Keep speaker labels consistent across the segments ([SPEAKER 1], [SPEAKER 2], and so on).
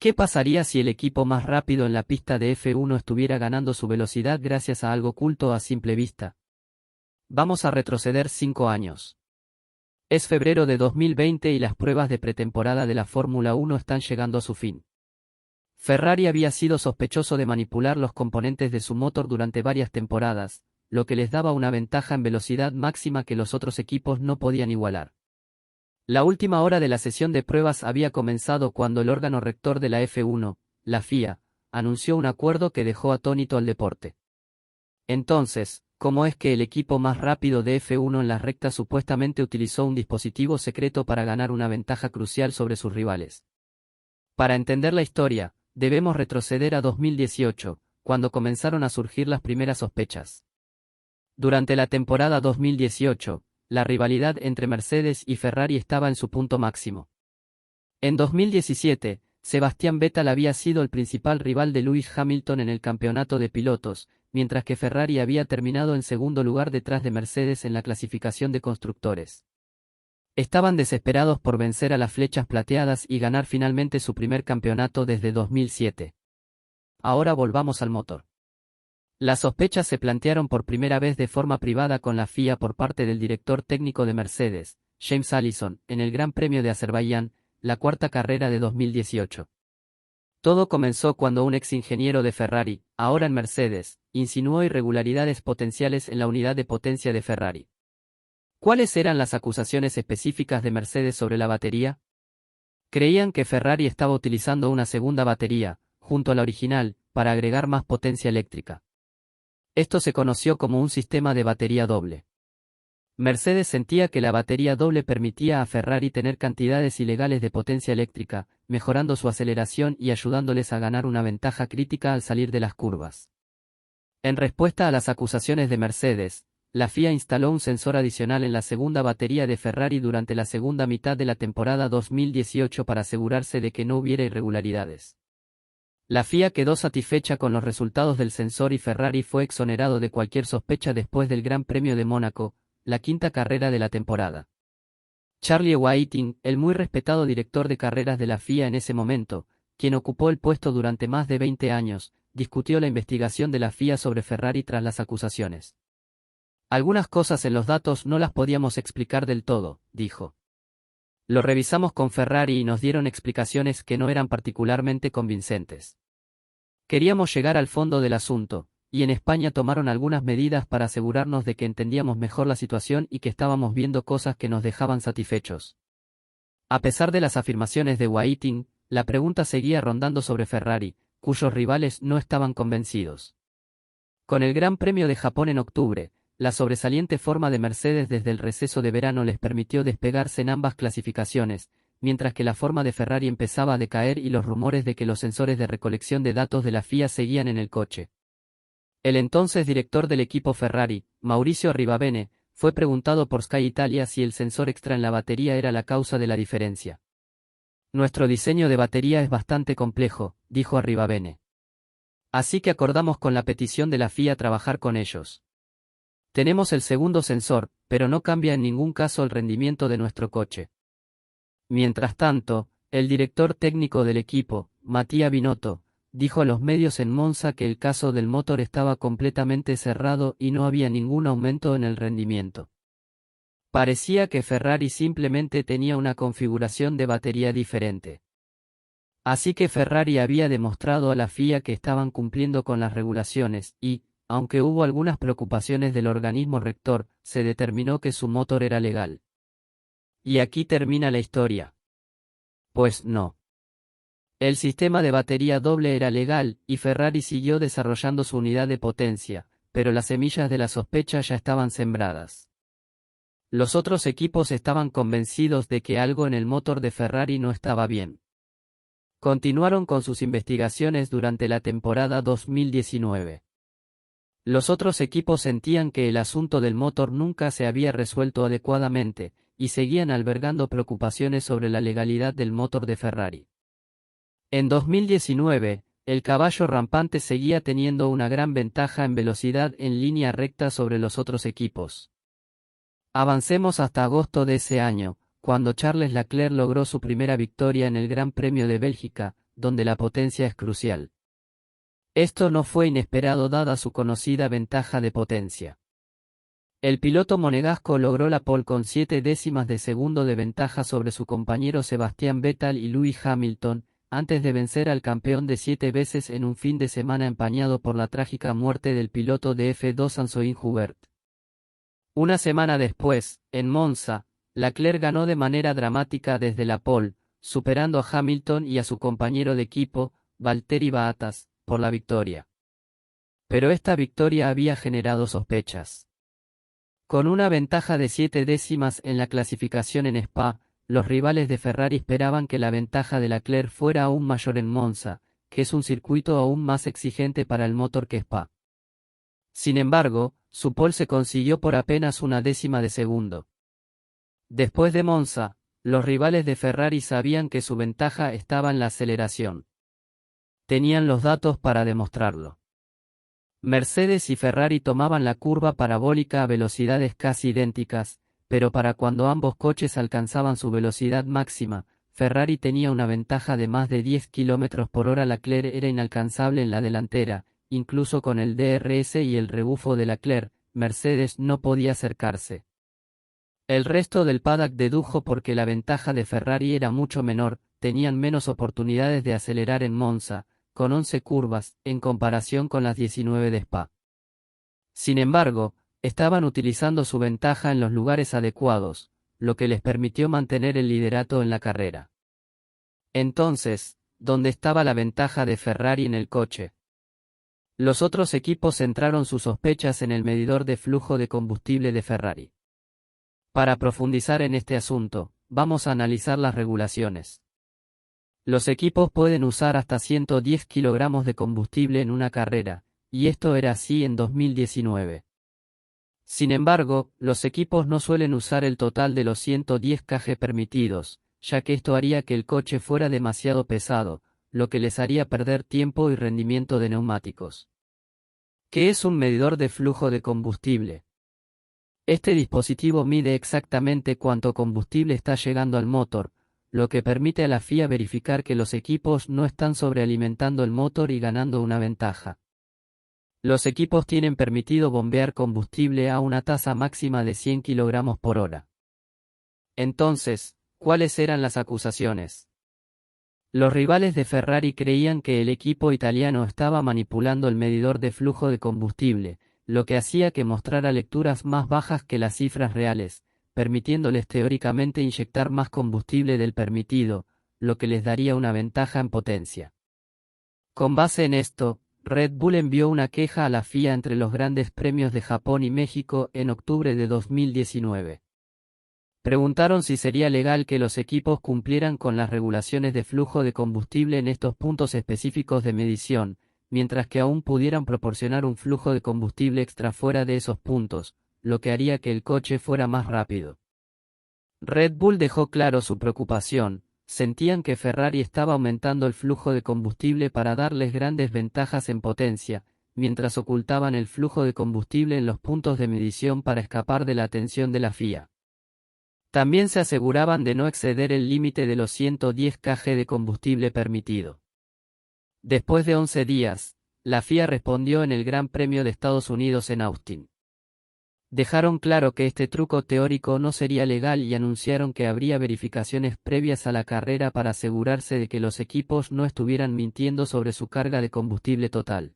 [SPEAKER 1] ¿Qué pasaría si el equipo más rápido en la pista de F1 estuviera ganando su velocidad gracias a algo oculto a simple vista? Vamos a retroceder 5 años. Es febrero de 2020 y las pruebas de pretemporada de la Fórmula 1 están llegando a su fin. Ferrari había sido sospechoso de manipular los componentes de su motor durante varias temporadas, lo que les daba una ventaja en velocidad máxima que los otros equipos no podían igualar. La última hora de la sesión de pruebas había comenzado cuando el órgano rector de la F1, la FIA, anunció un acuerdo que dejó atónito al deporte. Entonces, ¿cómo es que el equipo más rápido de F1 en las rectas supuestamente utilizó un dispositivo secreto para ganar una ventaja crucial sobre sus rivales? Para entender la historia, debemos retroceder a 2018, cuando comenzaron a surgir las primeras sospechas. Durante la temporada 2018, la rivalidad entre Mercedes y Ferrari estaba en su punto máximo. En 2017, Sebastian Vettel había sido el principal rival de Lewis Hamilton en el campeonato de pilotos, mientras que Ferrari había terminado en segundo lugar detrás de Mercedes en la clasificación de constructores. Estaban desesperados por vencer a las flechas plateadas y ganar finalmente su primer campeonato desde 2007. Ahora volvamos al motor. Las sospechas se plantearon por primera vez de forma privada con la FIA por parte del director técnico de Mercedes, James Allison, en el Gran Premio de Azerbaiyán, la cuarta carrera de 2018. Todo comenzó cuando un ex ingeniero de Ferrari, ahora en Mercedes, insinuó irregularidades potenciales en la unidad de potencia de Ferrari. ¿Cuáles eran las acusaciones específicas de Mercedes sobre la batería? Creían que Ferrari estaba utilizando una segunda batería, junto a la original, para agregar más potencia eléctrica. Esto se conoció como un sistema de batería doble. Mercedes sentía que la batería doble permitía a Ferrari tener cantidades ilegales de potencia eléctrica, mejorando su aceleración y ayudándoles a ganar una ventaja crítica al salir de las curvas. En respuesta a las acusaciones de Mercedes, la FIA instaló un sensor adicional en la segunda batería de Ferrari durante la segunda mitad de la temporada 2018 para asegurarse de que no hubiera irregularidades. La FIA quedó satisfecha con los resultados del sensor y Ferrari fue exonerado de cualquier sospecha después del Gran Premio de Mónaco, la quinta carrera de la temporada. Charlie Whiting, el muy respetado director de carreras de la FIA en ese momento, quien ocupó el puesto durante más de 20 años, discutió la investigación de la FIA sobre Ferrari tras las acusaciones. Algunas cosas en los datos no las podíamos explicar del todo, dijo. Lo revisamos con Ferrari y nos dieron explicaciones que no eran particularmente convincentes. Queríamos llegar al fondo del asunto, y en España tomaron algunas medidas para asegurarnos de que entendíamos mejor la situación y que estábamos viendo cosas que nos dejaban satisfechos. A pesar de las afirmaciones de Whiting, la pregunta seguía rondando sobre Ferrari, cuyos rivales no estaban convencidos. Con el Gran Premio de Japón en octubre, la sobresaliente forma de Mercedes desde el receso de verano les permitió despegarse en ambas clasificaciones, mientras que la forma de Ferrari empezaba a decaer y los rumores de que los sensores de recolección de datos de la FIA seguían en el coche. El entonces director del equipo Ferrari, Maurizio Arrivabene, fue preguntado por Sky Italia si el sensor extra en la batería era la causa de la diferencia. Nuestro diseño de batería es bastante complejo, dijo Arrivabene. Así que acordamos con la petición de la FIA trabajar con ellos. Tenemos el segundo sensor, pero no cambia en ningún caso el rendimiento de nuestro coche. Mientras tanto, el director técnico del equipo, Mattia Binotto, dijo a los medios en Monza que el caso del motor estaba completamente cerrado y no había ningún aumento en el rendimiento. Parecía que Ferrari simplemente tenía una configuración de batería diferente. Así que Ferrari había demostrado a la FIA que estaban cumpliendo con las regulaciones y, aunque hubo algunas preocupaciones del organismo rector, se determinó que su motor era legal. Y aquí termina la historia. Pues no. El sistema de batería doble era legal, y Ferrari siguió desarrollando su unidad de potencia, pero las semillas de la sospecha ya estaban sembradas. Los otros equipos estaban convencidos de que algo en el motor de Ferrari no estaba bien. Continuaron con sus investigaciones durante la temporada 2019. Los otros equipos sentían que el asunto del motor nunca se había resuelto adecuadamente, y seguían albergando preocupaciones sobre la legalidad del motor de Ferrari. En 2019, el caballo rampante seguía teniendo una gran ventaja en velocidad en línea recta sobre los otros equipos. Avancemos hasta agosto de ese año, cuando Charles Leclerc logró su primera victoria en el Gran Premio de Bélgica, donde la potencia es crucial. Esto no fue inesperado dada su conocida ventaja de potencia. El piloto monegasco logró la pole con 7 décimas de segundo de ventaja sobre su compañero Sebastian Vettel y Lewis Hamilton, antes de vencer al campeón de 7 veces en un fin de semana empañado por la trágica muerte del piloto de F2 Antoine Hubert. Una semana después, en Monza, Leclerc ganó de manera dramática desde la pole, superando a Hamilton y a su compañero de equipo, Valtteri Bottas, por la victoria. Pero esta victoria había generado sospechas. Con una ventaja de 7 décimas en la clasificación en Spa, los rivales de Ferrari esperaban que la ventaja de Leclerc fuera aún mayor en Monza, que es un circuito aún más exigente para el motor que Spa. Sin embargo, su pole se consiguió por apenas una décima de segundo. Después de Monza, los rivales de Ferrari sabían que su ventaja estaba en la aceleración. Tenían los datos para demostrarlo. Mercedes y Ferrari tomaban la curva parabólica a velocidades casi idénticas, pero para cuando ambos coches alcanzaban su velocidad máxima, Ferrari tenía una ventaja de más de 10 km por hora. Leclerc era inalcanzable en la delantera, incluso con el DRS y el rebufo de Leclerc, Mercedes no podía acercarse. El resto del paddock dedujo porque la ventaja de Ferrari era mucho menor, tenían menos oportunidades de acelerar en Monza, con 11 curvas, en comparación con las 19 de Spa. Sin embargo, estaban utilizando su ventaja en los lugares adecuados, lo que les permitió mantener el liderato en la carrera. Entonces, ¿dónde estaba la ventaja de Ferrari en el coche? Los otros equipos centraron sus sospechas en el medidor de flujo de combustible de Ferrari. Para profundizar en este asunto, vamos a analizar las regulaciones. Los equipos pueden usar hasta 110 kilogramos de combustible en una carrera, y esto era así en 2019. Sin embargo, los equipos no suelen usar el total de los 110 kg permitidos, ya que esto haría que el coche fuera demasiado pesado, lo que les haría perder tiempo y rendimiento de neumáticos. ¿Qué es un medidor de flujo de combustible? Este dispositivo mide exactamente cuánto combustible está llegando al motor, lo que permite a la FIA verificar que los equipos no están sobrealimentando el motor y ganando una ventaja. Los equipos tienen permitido bombear combustible a una tasa máxima de 100 kg por hora. Entonces, ¿cuáles eran las acusaciones? Los rivales de Ferrari creían que el equipo italiano estaba manipulando el medidor de flujo de combustible, lo que hacía que mostrara lecturas más bajas que las cifras reales, permitiéndoles teóricamente inyectar más combustible del permitido, lo que les daría una ventaja en potencia. Con base en esto, Red Bull envió una queja a la FIA entre los grandes premios de Japón y México en octubre de 2019. Preguntaron si sería legal que los equipos cumplieran con las regulaciones de flujo de combustible en estos puntos específicos de medición, mientras que aún pudieran proporcionar un flujo de combustible extra fuera de esos puntos, lo que haría que el coche fuera más rápido. Red Bull dejó claro su preocupación, sentían que Ferrari estaba aumentando el flujo de combustible para darles grandes ventajas en potencia, mientras ocultaban el flujo de combustible en los puntos de medición para escapar de la atención de la FIA. También se aseguraban de no exceder el límite de los 110 kg de combustible permitido. Después de 11 días, la FIA respondió en el Gran Premio de Estados Unidos en Austin. Dejaron claro que este truco teórico no sería legal y anunciaron que habría verificaciones previas a la carrera para asegurarse de que los equipos no estuvieran mintiendo sobre su carga de combustible total.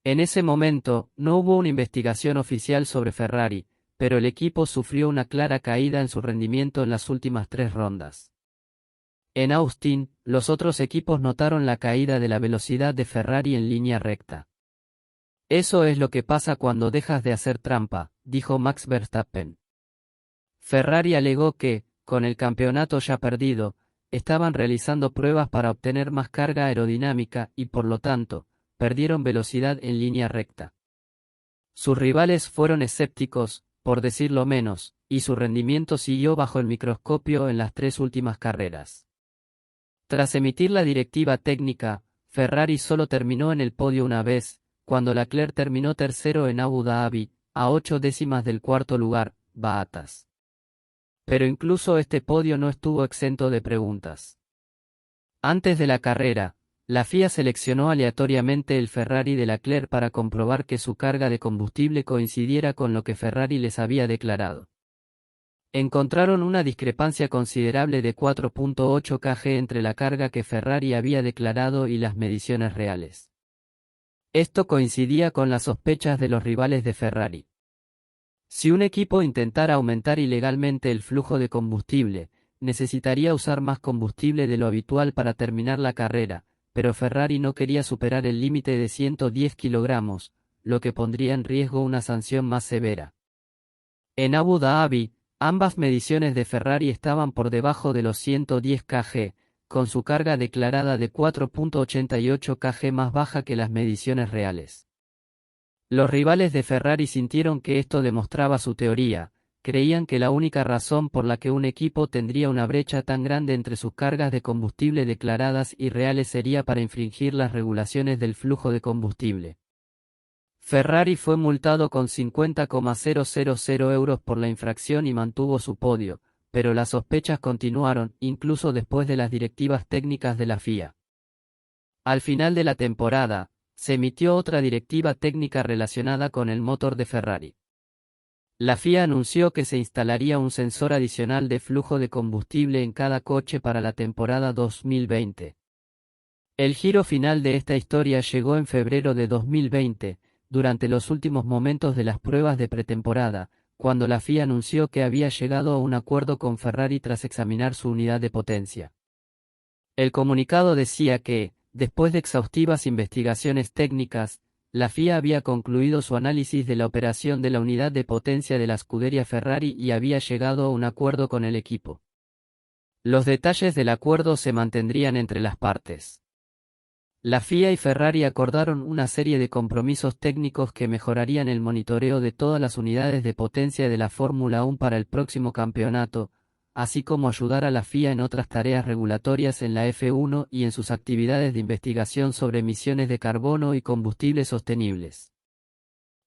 [SPEAKER 1] En ese momento, no hubo una investigación oficial sobre Ferrari, pero el equipo sufrió una clara caída en su rendimiento en las últimas 3 rondas. En Austin, los otros equipos notaron la caída de la velocidad de Ferrari en línea recta. Eso es lo que pasa cuando dejas de hacer trampa, dijo Max Verstappen. Ferrari alegó que, con el campeonato ya perdido, estaban realizando pruebas para obtener más carga aerodinámica y por lo tanto, perdieron velocidad en línea recta. Sus rivales fueron escépticos, por decirlo menos, y su rendimiento siguió bajo el microscopio en las 3 últimas carreras. Tras emitir la directiva técnica, Ferrari solo terminó en el podio una vez, cuando Leclerc terminó tercero en Abu Dhabi, a 8 décimas del cuarto lugar, Bottas. Pero incluso este podio no estuvo exento de preguntas. Antes de la carrera, la FIA seleccionó aleatoriamente el Ferrari de Leclerc para comprobar que su carga de combustible coincidiera con lo que Ferrari les había declarado. Encontraron una discrepancia considerable de 4.8 kg entre la carga que Ferrari había declarado y las mediciones reales. Esto coincidía con las sospechas de los rivales de Ferrari. Si un equipo intentara aumentar ilegalmente el flujo de combustible, necesitaría usar más combustible de lo habitual para terminar la carrera, pero Ferrari no quería superar el límite de 110 kilogramos, lo que pondría en riesgo una sanción más severa. En Abu Dhabi, ambas mediciones de Ferrari estaban por debajo de los 110 kg, con su carga declarada de 4.88 kg más baja que las mediciones reales. Los rivales de Ferrari sintieron que esto demostraba su teoría, creían que la única razón por la que un equipo tendría una brecha tan grande entre sus cargas de combustible declaradas y reales sería para infringir las regulaciones del flujo de combustible. Ferrari fue multado con 50,000 euros por la infracción y mantuvo su podio, pero las sospechas continuaron, incluso después de las directivas técnicas de la FIA. Al final de la temporada, se emitió otra directiva técnica relacionada con el motor de Ferrari. La FIA anunció que se instalaría un sensor adicional de flujo de combustible en cada coche para la temporada 2020. El giro final de esta historia llegó en febrero de 2020, durante los últimos momentos de las pruebas de pretemporada, cuando la FIA anunció que había llegado a un acuerdo con Ferrari tras examinar su unidad de potencia. El comunicado decía que, después de exhaustivas investigaciones técnicas, la FIA había concluido su análisis de la operación de la unidad de potencia de la escudería Ferrari y había llegado a un acuerdo con el equipo. Los detalles del acuerdo se mantendrían entre las partes. La FIA y Ferrari acordaron una serie de compromisos técnicos que mejorarían el monitoreo de todas las unidades de potencia de la Fórmula 1 para el próximo campeonato, así como ayudar a la FIA en otras tareas regulatorias en la F1 y en sus actividades de investigación sobre emisiones de carbono y combustibles sostenibles.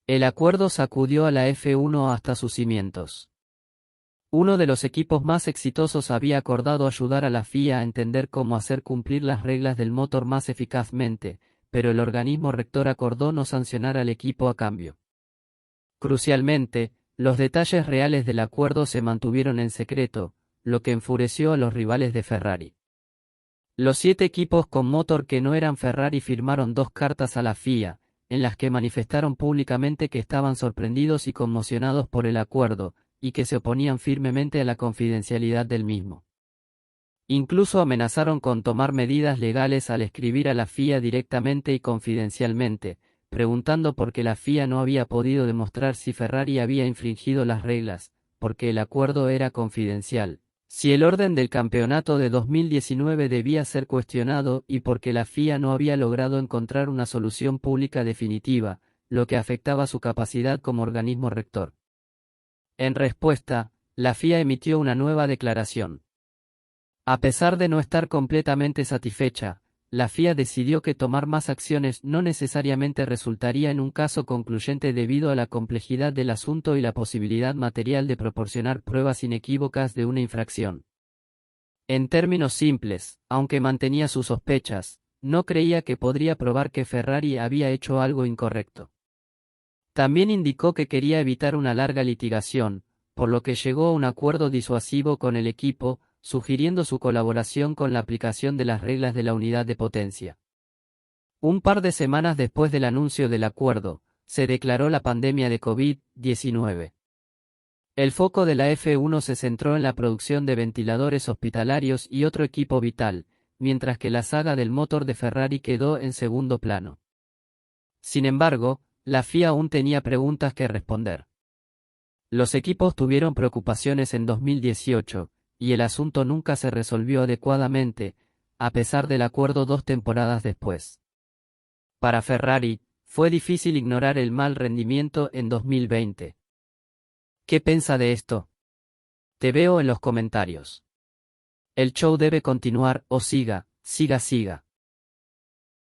[SPEAKER 1] El acuerdo sacudió a la F1 hasta sus cimientos. Uno de los equipos más exitosos había acordado ayudar a la FIA a entender cómo hacer cumplir las reglas del motor más eficazmente, pero el organismo rector acordó no sancionar al equipo a cambio. Crucialmente, los detalles reales del acuerdo se mantuvieron en secreto, lo que enfureció a los rivales de Ferrari. Los 7 equipos con motor que no eran Ferrari firmaron 2 cartas a la FIA, en las que manifestaron públicamente que estaban sorprendidos y conmocionados por el acuerdo, y que se oponían firmemente a la confidencialidad del mismo. Incluso amenazaron con tomar medidas legales al escribir a la FIA directamente y confidencialmente, preguntando por qué la FIA no había podido demostrar si Ferrari había infringido las reglas, porque el acuerdo era confidencial, si el orden del campeonato de 2019 debía ser cuestionado y porque la FIA no había logrado encontrar una solución pública definitiva, lo que afectaba su capacidad como organismo rector. En respuesta, la FIA emitió una nueva declaración. A pesar de no estar completamente satisfecha, la FIA decidió que tomar más acciones no necesariamente resultaría en un caso concluyente debido a la complejidad del asunto y la posibilidad material de proporcionar pruebas inequívocas de una infracción. En términos simples, aunque mantenía sus sospechas, no creía que podría probar que Ferrari había hecho algo incorrecto. También indicó que quería evitar una larga litigación, por lo que llegó a un acuerdo disuasivo con el equipo, sugiriendo su colaboración con la aplicación de las reglas de la unidad de potencia. Un par de semanas después del anuncio del acuerdo, se declaró la pandemia de COVID-19. El foco de la F1 se centró en la producción de ventiladores hospitalarios y otro equipo vital, mientras que la saga del motor de Ferrari quedó en segundo plano. Sin embargo, la FIA aún tenía preguntas que responder. Los equipos tuvieron preocupaciones en 2018, y el asunto nunca se resolvió adecuadamente, a pesar del acuerdo 2 temporadas después. Para Ferrari, fue difícil ignorar el mal rendimiento en 2020. ¿Qué piensa de esto? Te veo en los comentarios. El show debe continuar, o siga.